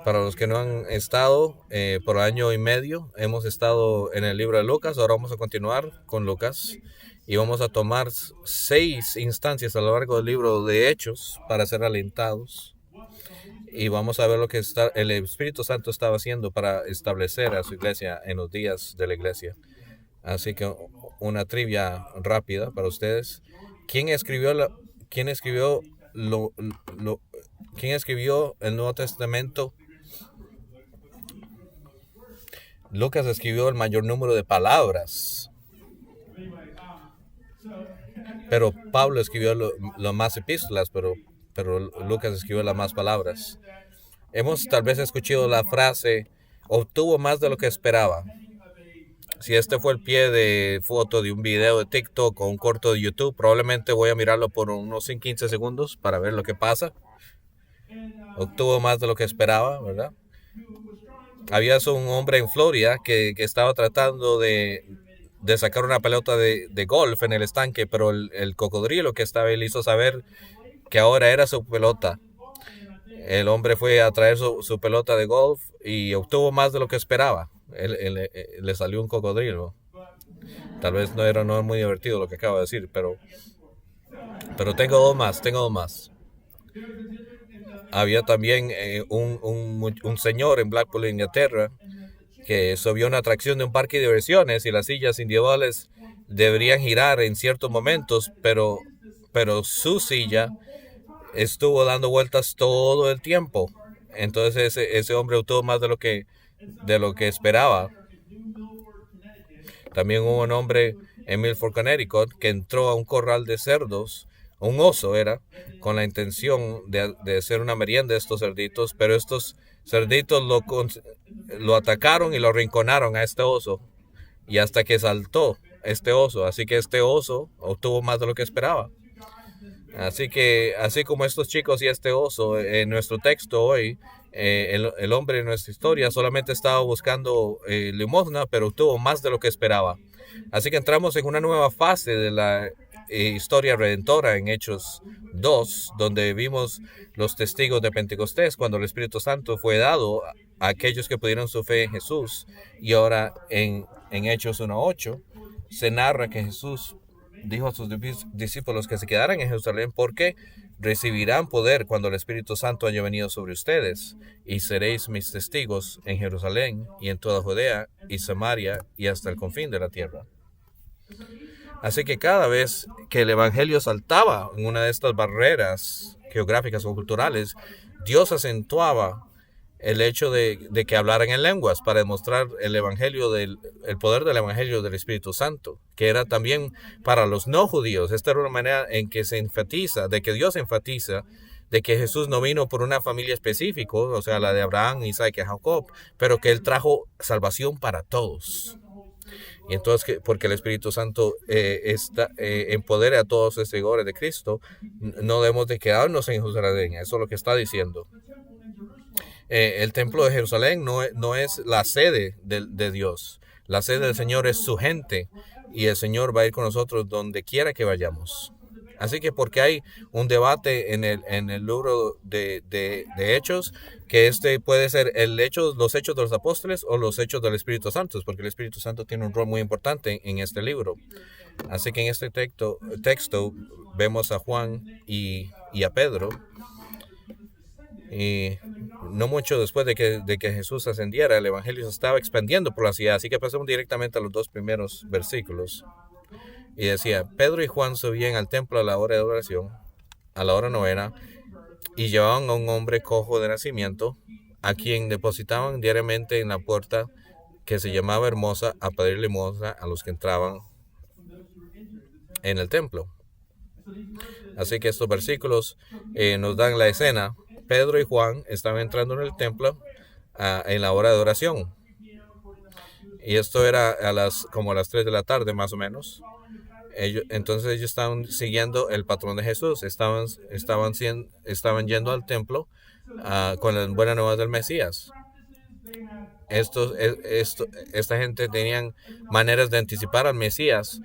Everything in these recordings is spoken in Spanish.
Para los que no han estado por año y medio, hemos estado en el libro de Lucas. Ahora vamos a continuar con Lucas y vamos a tomar 6 instancias a lo largo del libro de Hechos para ser alentados. Y vamos a ver lo que el Espíritu Santo estaba haciendo para establecer a su iglesia en los días de la iglesia. Así que una trivia rápida para ustedes. ¿Quién escribió quién escribió lo- lo- quién escribió el Nuevo Testamento? Lucas escribió el mayor número de palabras, pero Pablo escribió lo más epístolas, pero Lucas escribió las más palabras. Hemos tal vez escuchado la frase, obtuvo más de lo que esperaba. Si este fue el pie de foto de un video de TikTok o un corto de YouTube, probablemente voy a mirarlo por unos 15 segundos para ver lo que pasa. Obtuvo más de lo que esperaba, ¿verdad? Había un hombre en Florida que estaba tratando de sacar una pelota de golf en el estanque, pero el cocodrilo que estaba ahí le hizo saber que ahora era su pelota. El hombre fue a traer su pelota de golf y obtuvo más de lo que esperaba. Le salió un cocodrilo. Tal vez no es muy divertido lo que acabo de decir, pero tengo dos más. Había también un señor en Blackpool, Inglaterra, que subió una atracción de un parque de diversiones y las sillas individuales deberían girar en ciertos momentos, pero su silla estuvo dando vueltas todo el tiempo. Entonces ese hombre obtuvo más de lo que esperaba. También hubo un hombre en Milford, Connecticut, que entró a un corral de cerdos, un oso era, con la intención de hacer una merienda de estos cerditos, pero estos cerditos lo atacaron y lo arrinconaron a este oso, y hasta que saltó este oso, así que este oso obtuvo más de lo que esperaba. Así que, así como estos chicos y este oso, en nuestro texto hoy, el hombre en nuestra historia solamente estaba buscando limosna, pero obtuvo más de lo que esperaba. Así que entramos en una nueva fase de la historia redentora en Hechos 2, donde vimos los testigos de Pentecostés, cuando el Espíritu Santo fue dado a aquellos que pudieron su fe en Jesús. Y ahora en Hechos 1:8 se narra que Jesús dijo a sus discípulos que se quedaran en Jerusalén porque recibirán poder cuando el Espíritu Santo haya venido sobre ustedes, y seréis mis testigos en Jerusalén y en toda Judea y Samaria y hasta el confín de la tierra. Así que cada vez que el Evangelio saltaba en una de estas barreras geográficas o culturales, Dios acentuaba el hecho de que hablaran en lenguas para demostrar el poder del Evangelio del Espíritu Santo, que era también para los no judíos. Esta era una manera en que se enfatiza, de que Dios enfatiza, de que Jesús no vino por una familia específica, o sea, la de Abraham, Isaac y Jacob, pero que Él trajo salvación para todos. Y entonces, porque el Espíritu Santo empodera a todos los seguidores de Cristo, no debemos de quedarnos en Jerusalén. Eso es lo que está diciendo. El templo de Jerusalén no es la sede de Dios. La sede del Señor es su gente, y el Señor va a ir con nosotros donde quiera que vayamos. Así que porque hay un debate en el libro de Hechos, que puede ser los hechos de los apóstoles o los hechos del Espíritu Santo, porque el Espíritu Santo tiene un rol muy importante en este libro. Así que en este texto vemos a Juan y a Pedro. Y no mucho después de que Jesús ascendiera, el Evangelio se estaba expandiendo por la ciudad. Así que pasamos directamente a los 2 primeros versículos. Y decía, Pedro y Juan subían al templo a la hora de oración, a la hora novena, y llevaban a un hombre cojo de nacimiento, a quien depositaban diariamente en la puerta que se llamaba Hermosa, a pedir limosna a los que entraban en el templo. Así que estos versículos nos dan la escena. Pedro y Juan estaban entrando en el templo en la hora de oración. Y esto era como a las 3 de la tarde más o menos. Entonces ellos estaban siguiendo el patrón de Jesús. Estaban yendo al templo con las buenas nuevas del Mesías. Esta gente tenían maneras de anticipar al Mesías,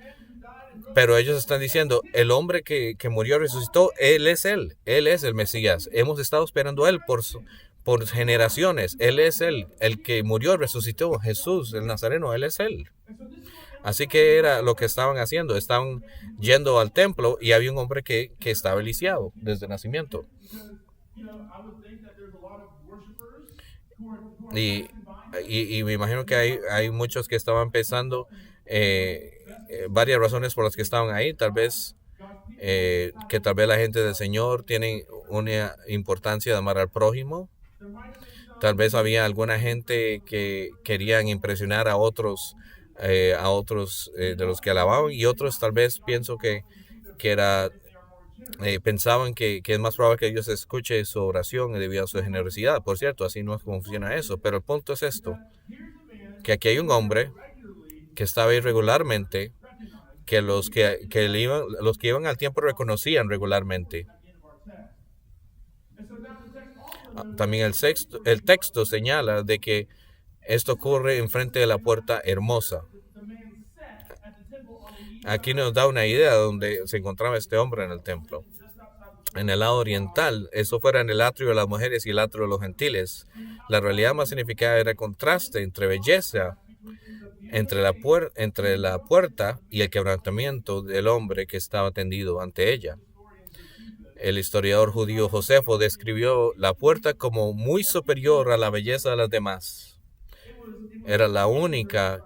pero ellos están diciendo, el hombre que murió resucitó, él es el Mesías. Hemos estado esperando a él por generaciones. Él es el que murió, resucitó, Jesús, el Nazareno, Él es Él. Así que era lo que estaban haciendo, estaban yendo al templo y había un hombre que estaba lisiado desde nacimiento. Y, y me imagino que hay muchos que estaban pensando varias razones por las que estaban ahí. Tal vez que tal vez la gente del Señor tiene una importancia de amar al prójimo. Tal vez había alguna gente que querían impresionar a otros de los que alababan, y otros tal vez pienso que era pensaban que es más probable que Dios escuche su oración debido a su generosidad. Por cierto, así no es como funciona eso. Pero el punto es esto, que aquí hay un hombre que estaba irregularmente, que los que iban al tiempo reconocían regularmente. También el texto señala de que esto ocurre enfrente de la puerta hermosa. Aquí nos da una idea de dónde se encontraba este hombre en el templo. En el lado oriental, eso fuera en el atrio de las mujeres y el atrio de los gentiles. La realidad más significada era el contraste entre belleza, entre la puerta y el quebrantamiento del hombre que estaba tendido ante ella. El historiador judío Josefo describió la puerta como muy superior a la belleza de las demás. Era la única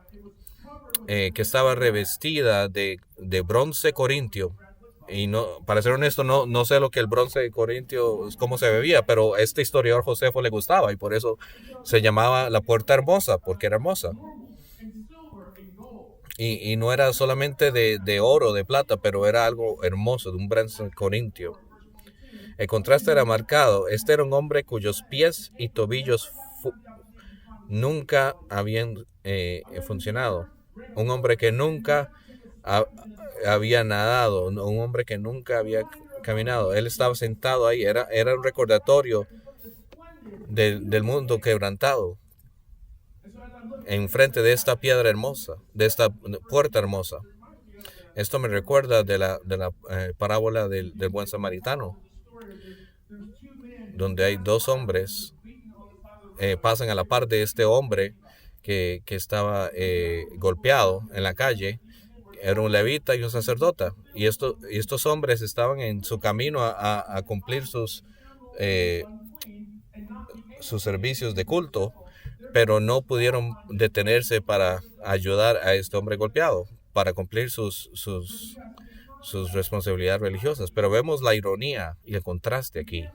que estaba revestida de bronce corintio. Y no, para ser honesto, no sé lo que el bronce corintio, cómo se bebía, pero este historiador Josefo le gustaba y por eso se llamaba la puerta hermosa, porque era hermosa. Y no era solamente de oro, de plata, pero era algo hermoso, de un bronce corintio. El contraste era marcado. Este era un hombre cuyos pies y tobillos nunca habían funcionado. Un hombre que nunca había nadado, un hombre que nunca había caminado. Él estaba sentado ahí, era un recordatorio del mundo quebrantado, enfrente de esta piedra hermosa, de esta puerta hermosa. Esto me recuerda de la parábola del buen samaritano, donde hay dos hombres, pasan a la par de este hombre que estaba golpeado en la calle. Era un levita y un sacerdote. Y estos hombres estaban en su camino a cumplir sus servicios de culto, pero no pudieron detenerse para ayudar a este hombre golpeado, para cumplir sus responsabilidades religiosas. Pero vemos la ironía y el contraste aquí.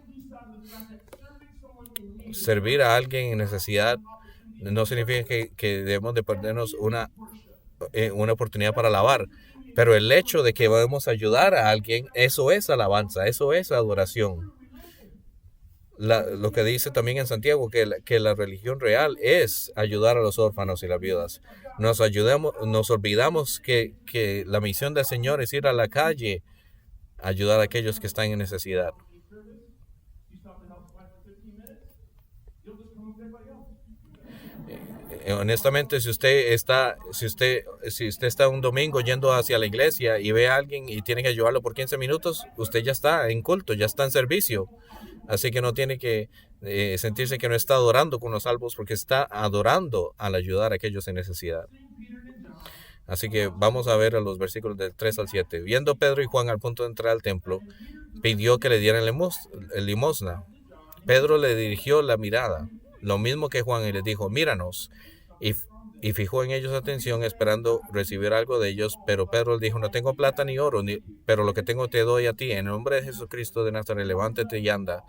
Servir a alguien en necesidad no significa que debemos de perdernos una oportunidad para alabar. Pero el hecho de que podemos ayudar a alguien, eso es alabanza, eso es adoración. Lo que dice también en Santiago, que la religión real es ayudar a los órfanos y las viudas. Nos olvidamos que la misión del Señor es ir a la calle, ayudar a aquellos que están en necesidad. Honestamente, si usted está un domingo yendo hacia la iglesia y ve a alguien y tiene que ayudarlo por 15 minutos, usted ya está en culto, ya está en servicio. Así que no tiene que sentirse que no está adorando con los salvos, porque está adorando al ayudar a aquellos en necesidad. Así que vamos a ver a los versículos del 3 al 7. Viendo Pedro y Juan al punto de entrar al templo, pidió que le dieran limosna. Pedro le dirigió la mirada, lo mismo que Juan, y les dijo, míranos. Y fijó en ellos atención, esperando recibir algo de ellos. Pero Pedro le dijo, no tengo plata ni oro, pero lo que tengo te doy a ti. En el nombre de Jesucristo de Nazaret, levántate y anda.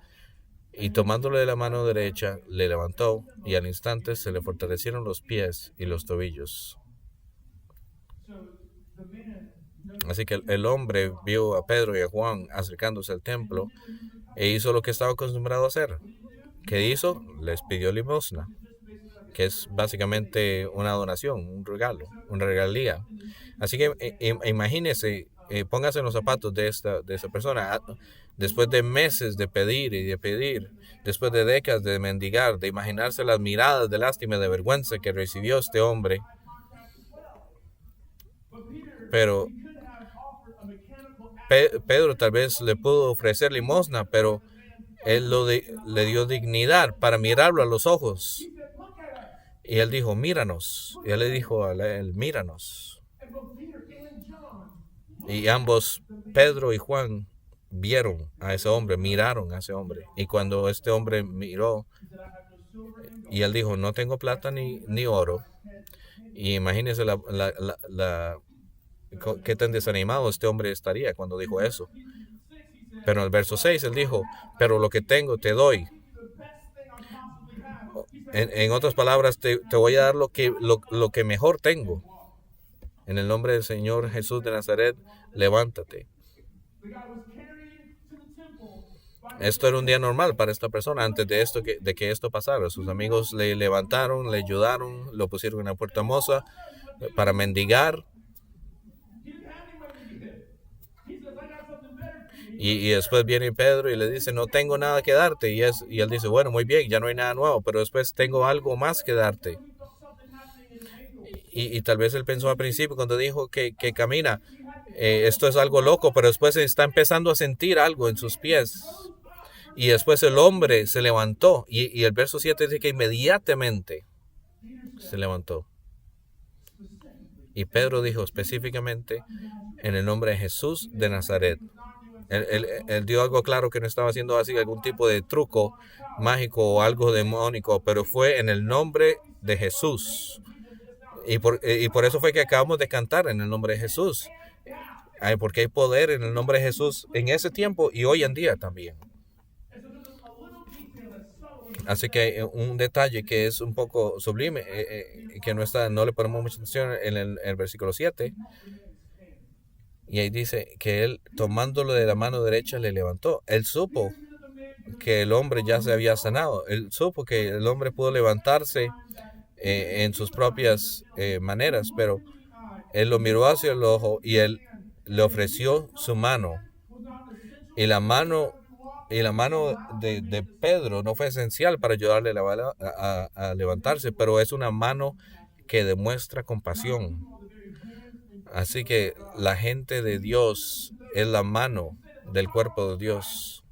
Y tomándole de la mano derecha, le levantó, y al instante se le fortalecieron los pies y los tobillos. Así que el hombre vio a Pedro y a Juan acercándose al templo e hizo lo que estaba acostumbrado a hacer. ¿Qué hizo? Les pidió limosna, que es básicamente una donación, un regalo, una regalía. Así que imagínese, póngase en los zapatos de esta persona. Después de meses de pedir y de pedir, después de décadas de mendigar, de imaginarse las miradas de lástima y de vergüenza que recibió este hombre. Pero Pedro tal vez le pudo ofrecer limosna, pero le dio dignidad para mirarlo a los ojos. Y él dijo, míranos. Y él le dijo a él, míranos. Y ambos, Pedro y Juan, vieron a ese hombre, miraron a ese hombre. Y cuando este hombre miró, y él dijo, no tengo plata ni oro. Y imagínense qué tan desanimado este hombre estaría cuando dijo eso. Pero en el verso 6 él dijo, pero lo que tengo te doy. En otras palabras, te voy a dar lo que mejor tengo. En el nombre del Señor Jesús de Nazaret, levántate. Esto era un día normal para esta persona antes de que esto pasara. Sus amigos le levantaron, le ayudaron, lo pusieron en la puerta moza para mendigar. Y después viene Pedro y le dice, no tengo nada que darte. Y él dice, bueno, muy bien, ya no hay nada nuevo, pero después tengo algo más que darte. Y tal vez él pensó al principio cuando dijo que camina, esto es algo loco, pero después está empezando a sentir algo en sus pies. Y después el hombre se levantó. Y el verso 7 dice que inmediatamente se levantó. Y Pedro dijo específicamente, en el nombre de Jesús de Nazaret. Él dio algo claro que no estaba haciendo así algún tipo de truco mágico o algo demónico, pero fue en el nombre de Jesús. Y por eso fue que acabamos de cantar en el nombre de Jesús. Porque hay poder en el nombre de Jesús en ese tiempo y hoy en día también. Así que hay un detalle que es un poco sublime, que no le ponemos mucha atención en el versículo 7. Y ahí dice que él, tomándolo de la mano derecha, le levantó. Él supo que el hombre ya se había sanado. Él supo que el hombre pudo levantarse en sus propias maneras, pero él lo miró hacia el ojo y él le ofreció su mano. Y la mano de Pedro no fue esencial para ayudarle a levantarse, pero es una mano que demuestra compasión. Así que la gente de Dios es la mano del cuerpo de Dios.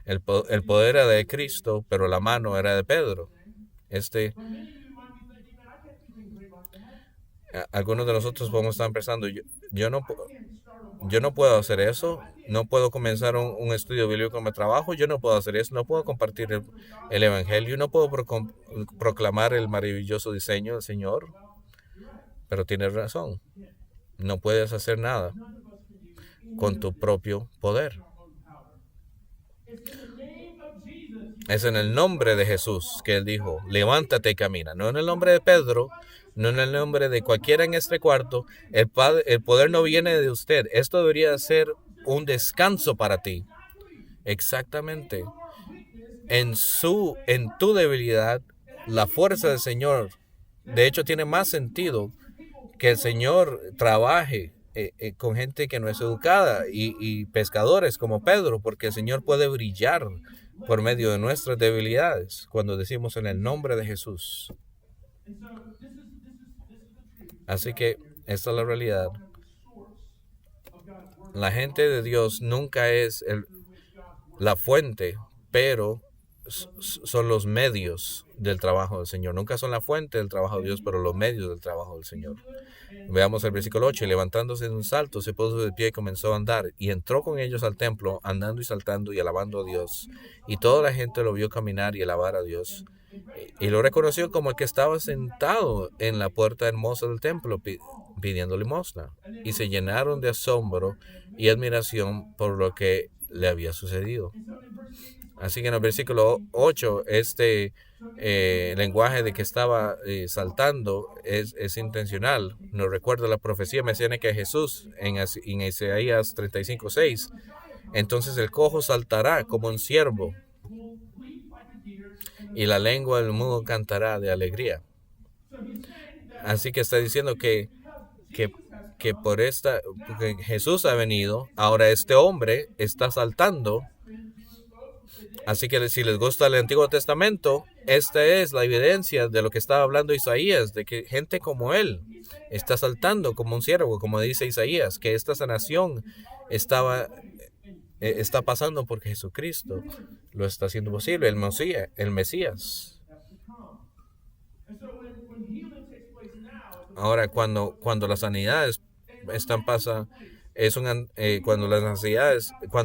El poder era de Cristo, pero la mano era de Pedro. Algunos de nosotros podemos estar pensando, yo no puedo hacer eso, no puedo comenzar un estudio bíblico como trabajo, yo no puedo hacer eso, no puedo compartir el evangelio, no puedo proclamar el maravilloso diseño del Señor. Pero tienes razón, no puedes hacer nada con tu propio poder. Es en el nombre de Jesús que él dijo, levántate y camina. No en el nombre de Pedro, no en el nombre de cualquiera en este cuarto. El poder no viene de usted. Esto debería ser un descanso para ti. Exactamente. En tu debilidad, la fuerza del Señor, de hecho, tiene más sentido que el Señor trabaje con gente que no es educada y pescadores como Pedro, porque el Señor puede brillar por medio de nuestras debilidades cuando decimos en el nombre de Jesús. Así que esta es la realidad. La gente de Dios nunca es la fuente, pero son los medios del trabajo del Señor. Nunca son la fuente del trabajo de Dios, pero los medios del trabajo del Señor. Veamos el versículo 8. Y levantándose de un salto, se puso de pie y comenzó a andar. Y entró con ellos al templo, andando y saltando y alabando a Dios. Y toda la gente lo vio caminar y alabar a Dios. Y lo reconoció como el que estaba sentado en la puerta hermosa del templo, pidiendo limosna. Y se llenaron de asombro y admiración por lo que le había sucedido. Así que en el versículo 8, lenguaje de que estaba saltando es intencional. Nos recuerda la profecía mesiánica de Jesús en Isaías 35:6. Entonces el cojo saltará como un ciervo y la lengua del mudo cantará de alegría. Así que está diciendo que porque Jesús ha venido, ahora este hombre está saltando. Así que si les gusta el Antiguo Testamento, esta es la evidencia de lo que estaba hablando Isaías, de que gente como él está saltando como un ciervo, como dice Isaías, que esta sanación estaba está pasando porque Jesucristo lo está haciendo posible, el Mesías. Ahora, cuando las sanidades están pasando, cuando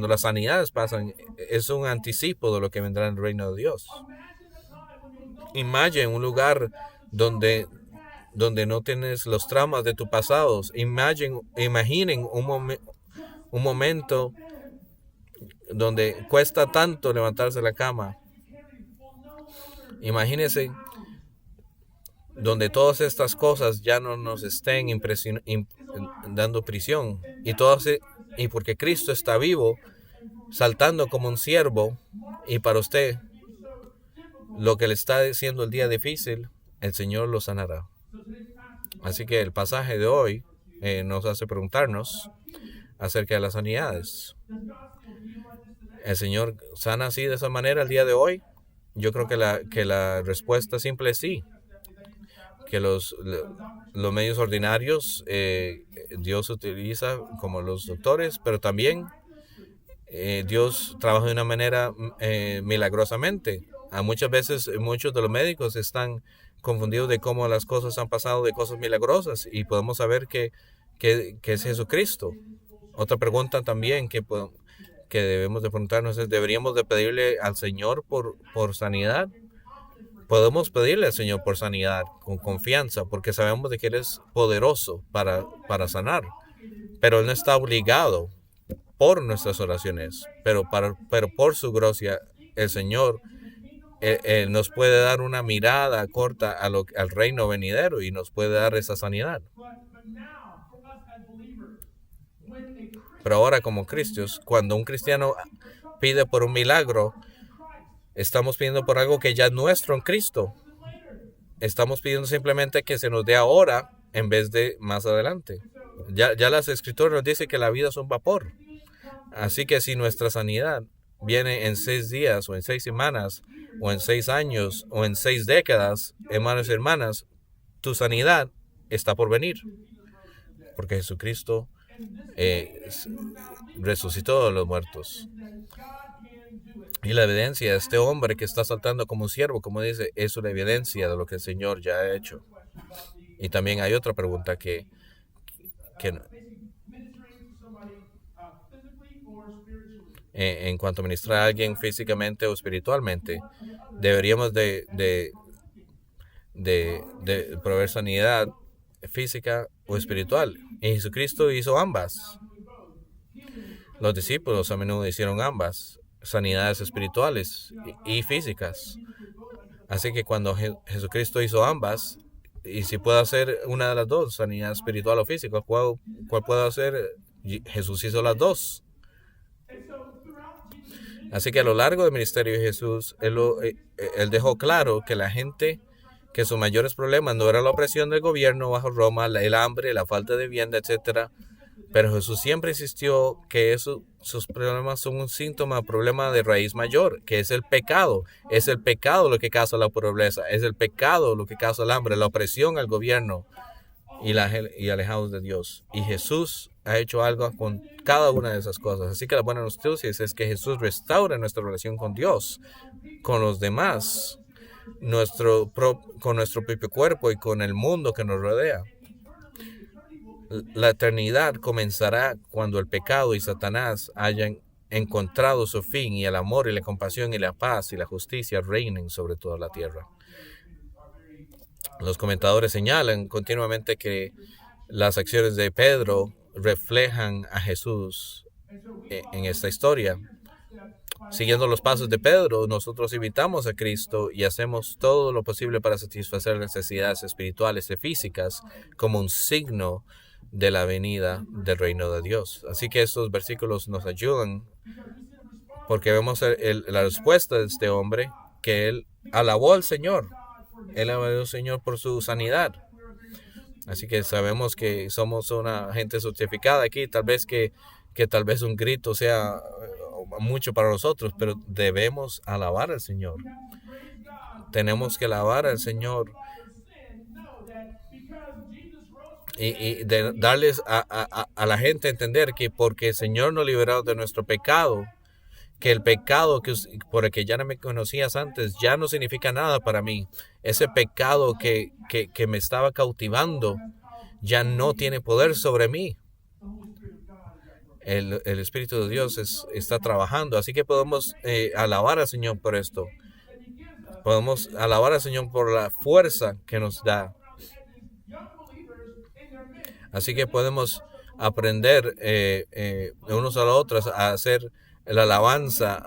las sanidades pasan, es un anticipo de lo que vendrá en el reino de Dios. Imagine un lugar donde no tienes los traumas de tu pasado. Imaginen un momento donde cuesta tanto levantarse de la cama. Imagínense donde todas estas cosas ya no nos estén dando prisión. Y porque Cristo está vivo, saltando como un ciervo, y para usted, lo que le está diciendo el día difícil, el Señor lo sanará. Así que el pasaje de hoy nos hace preguntarnos acerca de las sanidades. ¿El Señor sana así de esa manera el día de hoy? Yo creo que la respuesta simple es sí. Que los medios ordinarios Dios utiliza como los doctores, pero también Dios trabaja de una manera milagrosamente. Muchas veces muchos de los médicos están confundidos de cómo las cosas han pasado, de cosas milagrosas, y podemos saber que es Jesucristo. Otra pregunta también que debemos de preguntarnos es, ¿deberíamos de pedirle al Señor por sanidad? Podemos pedirle al Señor por sanidad con confianza, porque sabemos de que Él es poderoso para sanar, pero Él no está obligado por nuestras oraciones, pero por su gracia, el Señor Él nos puede dar una mirada corta al reino venidero y nos puede dar esa sanidad. Pero ahora, como cristianos, cuando un cristiano pide por un milagro, estamos pidiendo por algo que ya es nuestro en Cristo. Estamos pidiendo simplemente que se nos dé ahora en vez de más adelante. Ya las escrituras nos dicen que la vida es un vapor. Así que si nuestra sanidad viene en 6 días o en 6 semanas o en 6 años o en 6 décadas, hermanos y hermanas, tu sanidad está por venir. Porque Jesucristo resucitó de los muertos. Y la evidencia de este hombre que está saltando como un ciervo, como dice, es una evidencia de lo que el Señor ya ha hecho. Y también hay otra pregunta que en cuanto a ministrar a alguien físicamente o espiritualmente, deberíamos de proveer sanidad física o espiritual. Y Jesucristo hizo ambas. Los discípulos a menudo hicieron ambas, sanidades espirituales y físicas. Así que cuando Jesucristo hizo ambas, y si puede hacer una de las dos, sanidad espiritual o física, ¿cuál puede hacer? Jesús hizo las dos. Así que a lo largo del ministerio de Jesús, él dejó claro que la gente, que sus mayores problemas no era la opresión del gobierno bajo Roma, el hambre, la falta de vivienda, etc. Pero Jesús siempre insistió que sus problemas son un síntoma, un problema de raíz mayor, que es el pecado. Es el pecado lo que causa la pobreza, es el pecado lo que causa el hambre, la opresión al gobierno y alejados de Dios. Y Jesús ha hecho algo con cada una de esas cosas. Así que la buena noticia es que Jesús restaura nuestra relación con Dios, con los demás, con nuestro propio cuerpo y con el mundo que nos rodea. La eternidad comenzará cuando el pecado y Satanás hayan encontrado su fin y el amor y la compasión y la paz y la justicia reinen sobre toda la tierra. Los comentadores señalan continuamente que las acciones de Pedro reflejan a Jesús en esta historia. Siguiendo los pasos de Pedro, nosotros imitamos a Cristo y hacemos todo lo posible para satisfacer necesidades espirituales y físicas como un signo de la venida del reino de Dios. Así que estos versículos nos ayudan porque vemos la respuesta de este hombre, que él alabó al Señor. Él alabó al Señor por su sanidad. Así que sabemos que somos una gente certificada aquí. Tal vez que tal vez un grito sea mucho para nosotros, pero debemos alabar al Señor. Tenemos que alabar al Señor y de darles a la gente a entender que porque el Señor nos liberó de nuestro pecado, que el pecado por el que ya no me conocías antes ya no significa nada para mí. Ese pecado que me estaba cautivando ya no tiene poder sobre mí. El Espíritu de Dios está trabajando, así que podemos alabar al Señor por esto. Podemos alabar al Señor por la fuerza que nos da. Así que podemos aprender unos a los otros a hacer la alabanza,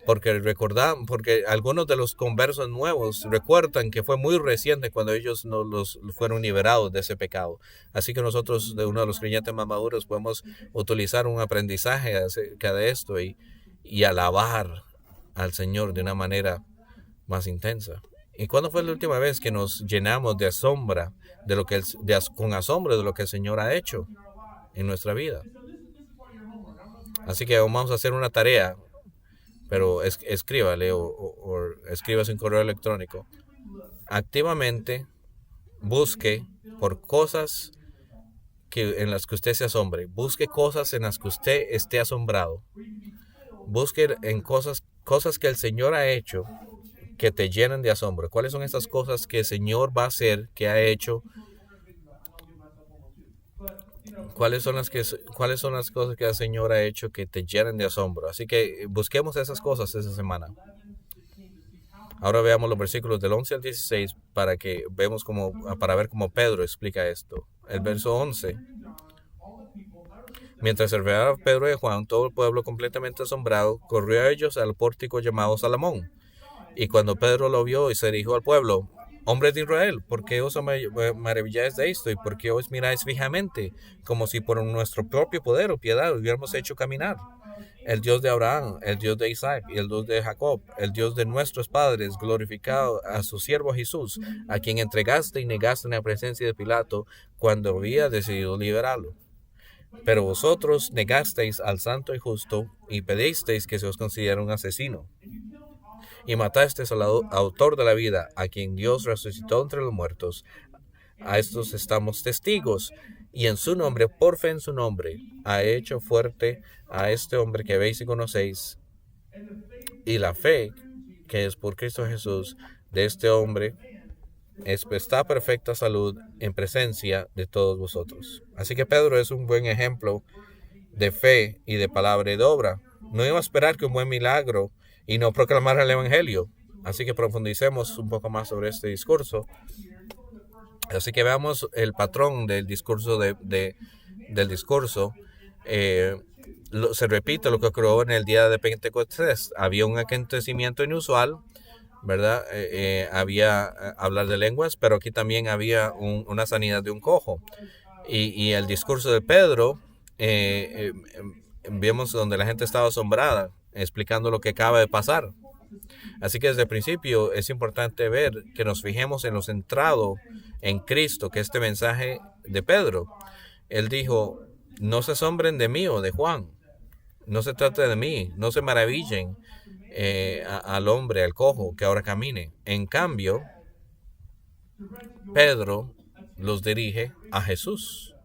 porque algunos de los conversos nuevos recuerdan que fue muy reciente cuando ellos no los fueron liberados de ese pecado. Así que nosotros, de uno de los creyentes más maduros, podemos utilizar un aprendizaje acerca de esto y alabar al Señor de una manera más intensa. ¿Y cuándo fue la última vez que nos llenamos de asombro con asombro de lo que el Señor ha hecho en nuestra vida? Así que vamos a hacer una tarea, pero escríbale o escríbase un correo electrónico. Activamente busque por cosas en las que usted se asombre. Busque cosas en las que usted esté asombrado. Busque en cosas que el Señor ha hecho que te llenen de asombro. ¿Cuáles son esas cosas que el Señor va a hacer, que ha hecho? ¿Cuáles son las cosas que el Señor ha hecho que te llenen de asombro? Así que busquemos esas cosas esta semana. Ahora veamos los versículos del 11 al 16 para ver cómo Pedro explica esto. El verso 11. Mientras servían Pedro y Juan, todo el pueblo completamente asombrado corrió a ellos al pórtico llamado Salomón. Y cuando Pedro lo vio y se dirigió al pueblo: hombres de Israel, ¿por qué os maravilláis de esto? ¿Y por qué os miráis fijamente, como si por nuestro propio poder o piedad hubiéramos hecho caminar? El Dios de Abraham, el Dios de Isaac y el Dios de Jacob, el Dios de nuestros padres, glorificado a su siervo Jesús, a quien entregaste y negaste en la presencia de Pilato cuando había decidido liberarlo. Pero vosotros negasteis al santo y justo y pedisteis que se os considerara un asesino. Y matasteis al autor de la vida, a quien Dios resucitó entre los muertos. A estos estamos testigos. Y en su nombre, por fe en su nombre, ha hecho fuerte a este hombre que veis y conocéis. Y la fe que es por Cristo Jesús de este hombre está perfecta salud en presencia de todos vosotros. Así que Pedro es un buen ejemplo de fe y de palabra y de obra. No iba a esperar que un buen milagro y no proclamar el evangelio. Así que profundicemos un poco más sobre este discurso. Así que veamos el patrón del discurso del discurso. Se repite lo que ocurrió en el día de Pentecostés. Había un acontecimiento inusual, ¿verdad? Había hablar de lenguas, pero aquí también había una sanidad de un cojo. Y el discurso de Pedro, vemos donde la gente estaba asombrada, explicando lo que acaba de pasar. Así que desde el principio es importante ver que nos fijemos en lo centrado en Cristo, que este mensaje de Pedro. Él dijo: no se asombren de mí o de Juan, no se trate de mí, no se maravillen al hombre, al cojo, que ahora camine. En cambio, Pedro los dirige a Jesús.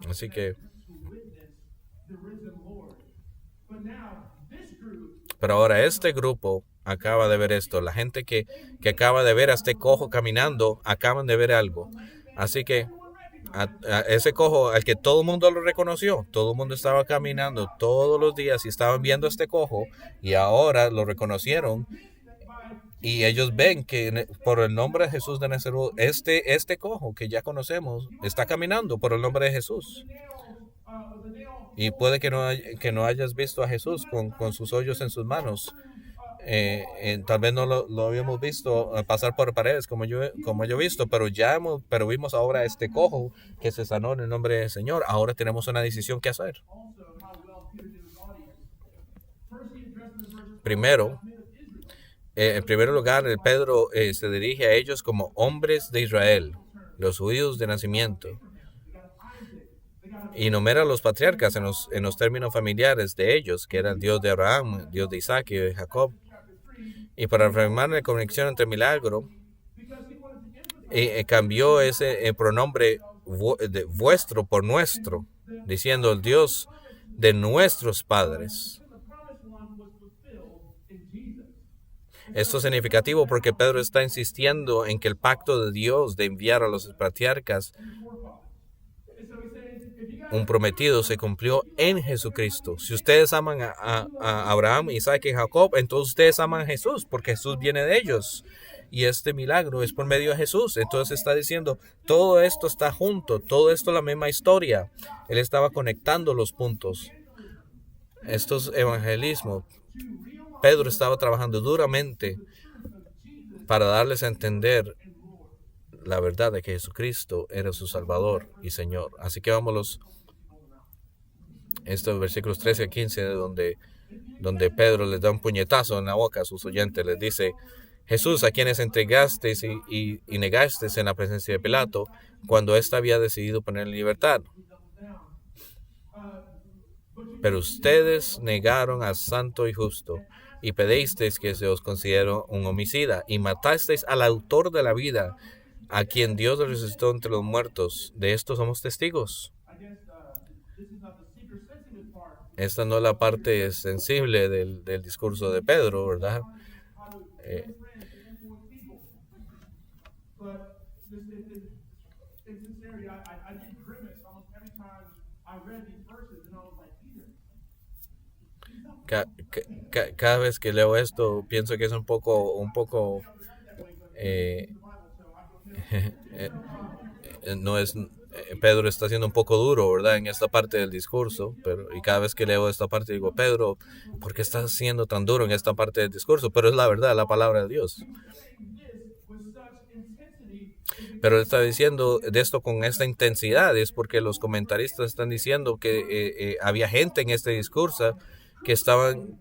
Así que, pero ahora este grupo acaba de ver esto. La gente que acaba de ver a este cojo caminando, acaban de ver algo. Así que a ese cojo, al que todo el mundo lo reconoció, todo el mundo estaba caminando todos los días y estaban viendo a este cojo, y ahora lo reconocieron. Y ellos ven que por el nombre de Jesús de Nazaret, este cojo que ya conocemos está caminando por el nombre de Jesús. Y puede que no hayas visto a Jesús con sus hoyos en sus manos. Tal vez no lo habíamos visto pasar por paredes como yo he visto, pero vimos ahora a este cojo que se sanó en el nombre del Señor. Ahora tenemos una decisión que hacer. Primero, en primer lugar, Pedro se dirige a ellos como hombres de Israel, los judíos de nacimiento, y enumera a los patriarcas en los términos familiares de ellos, que era el Dios de Abraham, Dios de Isaac y de Jacob. Y para afirmar la conexión entre milagro, cambió ese pronombre vuestro por nuestro, diciendo el Dios de nuestros padres. Esto es significativo porque Pedro está insistiendo en que el pacto de Dios de enviar a los patriarcas un prometido se cumplió en Jesucristo. Si ustedes aman a Abraham, Isaac y Jacob, entonces ustedes aman a Jesús, porque Jesús viene de ellos. Y este milagro es por medio de Jesús. Entonces está diciendo, todo esto está junto, todo esto es la misma historia. Él estaba conectando los puntos. Esto es evangelismo. Pedro estaba trabajando duramente para darles a entender la verdad de que Jesucristo era su Salvador y Señor. Así que vámonos estos versículos 13 a 15, donde Pedro les da un puñetazo en la boca a sus oyentes. Les dice, Jesús, a quienes entregasteis y negasteis en la presencia de Pilato, cuando éste había decidido poner en libertad. Pero ustedes negaron al santo y justo, y pedisteis que se os considere un homicida, y matasteis al autor de la vida, a quien Dios resucitó entre los muertos. De esto somos testigos. Esta no es la parte sensible del discurso de Pedro, ¿verdad? Cada vez que leo esto, pienso que es un poco eh, no es Pedro está siendo un poco duro, ¿verdad? En esta parte del discurso, y cada vez que leo esta parte digo, Pedro, ¿por qué estás siendo tan duro en esta parte del discurso? Pero es la verdad, la palabra de Dios. Pero está diciendo de esto con esta intensidad, es porque los comentaristas están diciendo que había gente en este discurso que estaban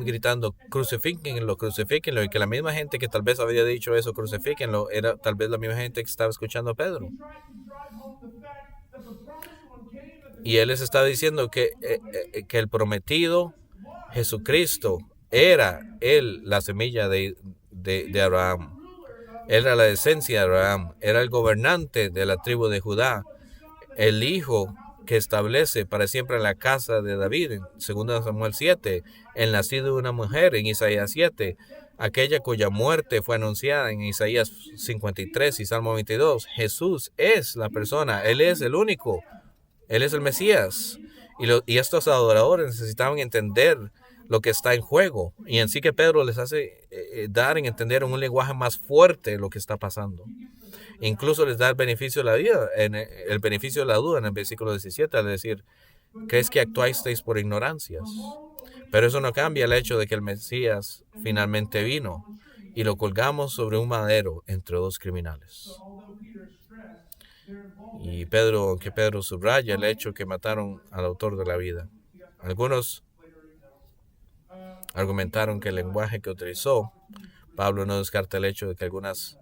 gritando, crucifíquenlo, crucifíquenlo, y que la misma gente que tal vez había dicho eso, crucifíquenlo, era tal vez la misma gente que estaba escuchando a Pedro. Y él les está diciendo que el prometido Jesucristo era él, la semilla de Abraham. Era la esencia de Abraham. Era el gobernante de la tribu de Judá. El hijo que establece para siempre la casa de David, en 2 Samuel 7. El nacido de una mujer, en Isaías 7. Aquella cuya muerte fue anunciada en Isaías 53 y Salmo 22. Jesús es la persona. Él es el único. Él es el Mesías. Y estos adoradores necesitaban entender lo que está en juego. Y en sí que Pedro les hace dar en entender en un lenguaje más fuerte lo que está pasando. Incluso les da el beneficio de la vida, el beneficio de la duda en el versículo 17, al decir, ¿crees que actuasteis por ignorancias? Pero eso no cambia el hecho de que el Mesías finalmente vino y lo colgamos sobre un madero entre dos criminales. Y aunque Pedro subraya el hecho que mataron al autor de la vida. Algunos argumentaron que el lenguaje que utilizó, Pablo no descarta el hecho de que algunas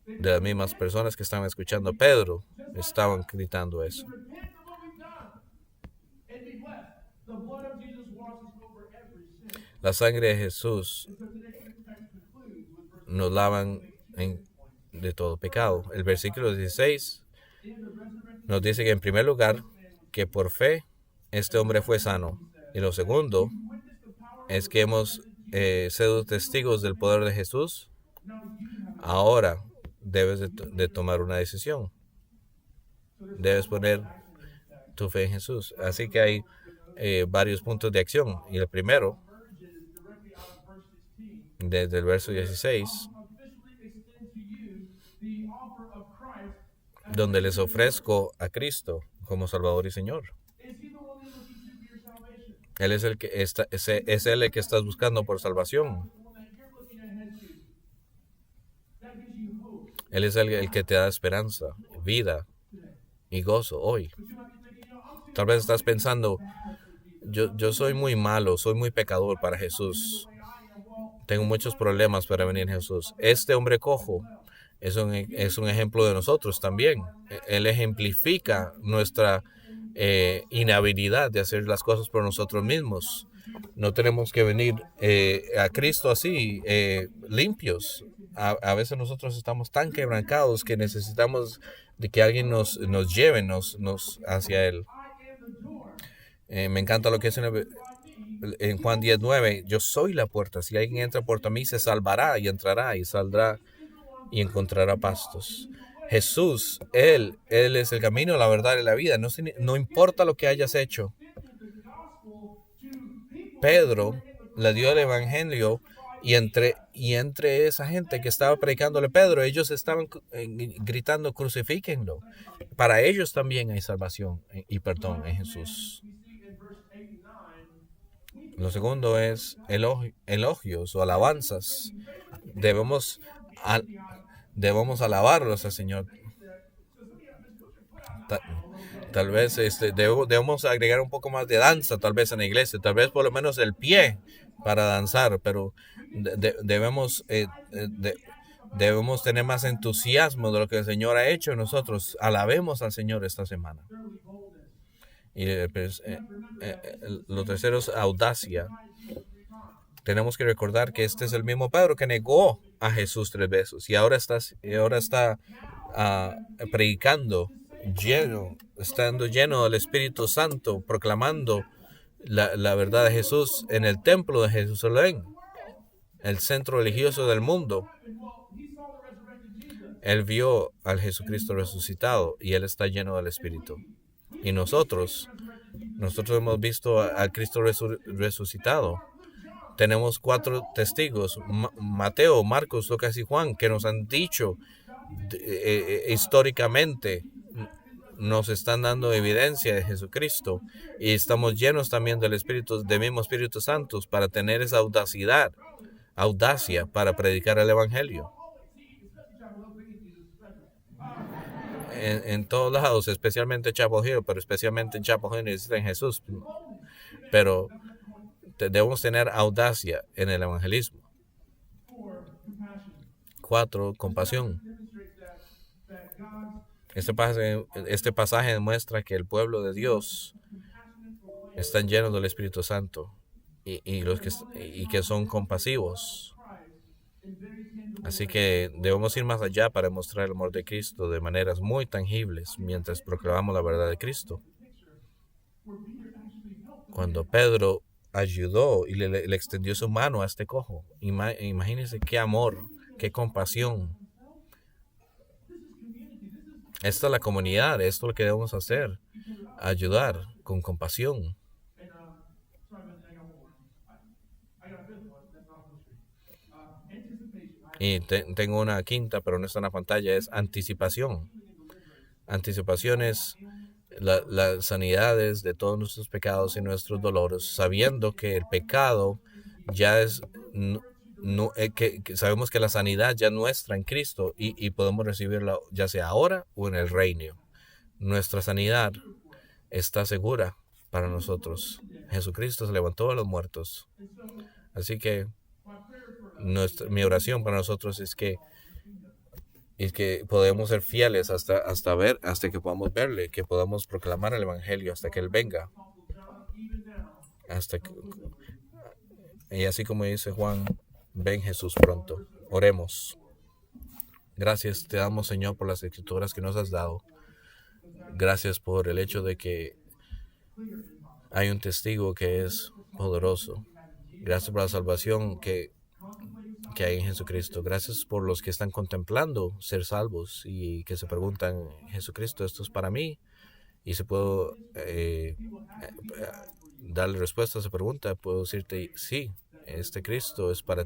de las mismas personas que estaban escuchando a Pedro estaban gritando eso. La sangre de Jesús nos lavan de todo pecado. El versículo 16 nos dice que en primer lugar, que por fe este hombre fue sano. Y lo segundo es que hemos sido testigos del poder de Jesús. Ahora debes de tomar una decisión. Debes poner tu fe en Jesús. Así que hay varios puntos de acción. Y el primero, desde el verso 16, donde les ofrezco a Cristo como Salvador y Señor. Él es el que es él el que estás buscando por salvación. Él es el que te da esperanza, vida y gozo hoy. Tal vez estás pensando, yo soy muy malo, soy muy pecador para Jesús. Tengo muchos problemas para venir a Jesús. Este hombre cojo es un ejemplo de nosotros también. Él ejemplifica nuestra inhabilidad de hacer las cosas por nosotros mismos. No tenemos que venir a Cristo así, limpios. A veces nosotros estamos tan quebrantados que necesitamos de que alguien nos lleve hacia Él. Me encanta lo que es en Juan 19, yo soy la puerta. Si alguien entra por mí, se salvará y entrará y saldrá y encontrará pastos. Jesús, Él es el camino, la verdad y la vida. No importa lo que hayas hecho. Pedro le dio el evangelio y entre esa gente que estaba predicándole Pedro, ellos estaban gritando, crucifíquenlo. Para ellos también hay salvación y perdón en Jesús. Lo segundo es elogios o alabanzas. Debemos, debemos alabarlos al Señor. Tal vez debemos agregar un poco más de danza, tal vez en la iglesia, tal vez por lo menos el pie para danzar, pero debemos tener más entusiasmo de lo que el Señor ha hecho en nosotros. Alabemos al Señor esta semana. Y lo tercero es audacia. Tenemos que recordar que este es el mismo Pedro que negó a Jesús 3 veces y ahora está predicando estando lleno del Espíritu Santo, proclamando la verdad de Jesús en el templo de Jerusalén, el centro religioso del mundo. Él vio al Jesucristo resucitado y él está lleno del Espíritu. Y nosotros hemos visto al Cristo resucitado. Tenemos 4 testigos, Mateo, Marcos, Lucas y Juan, que nos han dicho históricamente, nos están dando evidencia de Jesucristo y estamos llenos también del mismo Espíritu Santo para tener esa audacia para predicar el Evangelio. En todos lados, especialmente en Chapel Hill, pero especialmente en Chapel Hill necesitan Jesús. Pero debemos tener audacia en el evangelismo. 4, compasión. Este pasaje demuestra que el pueblo de Dios están llenos del Espíritu Santo y que son compasivos. Así que debemos ir más allá para mostrar el amor de Cristo de maneras muy tangibles mientras proclamamos la verdad de Cristo. Cuando Pedro ayudó y le extendió su mano a este cojo, imagínense qué amor, qué compasión. Esta es la comunidad, esto es lo que debemos hacer, ayudar con compasión. Y tengo una quinta, pero no está en la pantalla, es anticipación. Anticipación es las sanidades de todos nuestros pecados y nuestros dolores, sabiendo que el pecado ya es, que sabemos que la sanidad ya es nuestra en Cristo y podemos recibirla ya sea ahora o en el reino. Nuestra sanidad está segura para nosotros. Jesucristo se levantó de los muertos. Así que mi oración para nosotros es que podemos ser fieles hasta que podamos verle, que podamos proclamar el evangelio hasta que él venga. Y así como dice Juan, ven Jesús pronto. Oremos. Gracias te damos, Señor, por las escrituras que nos has dado. Gracias por el hecho de que hay un testigo que es poderoso. Gracias por la salvación que hay en Jesucristo. Gracias por los que están contemplando ser salvos y que se preguntan, Jesucristo, ¿esto es para mí? Y si puedo darle respuesta a esa pregunta, puedo decirte, sí, este Cristo es para ti.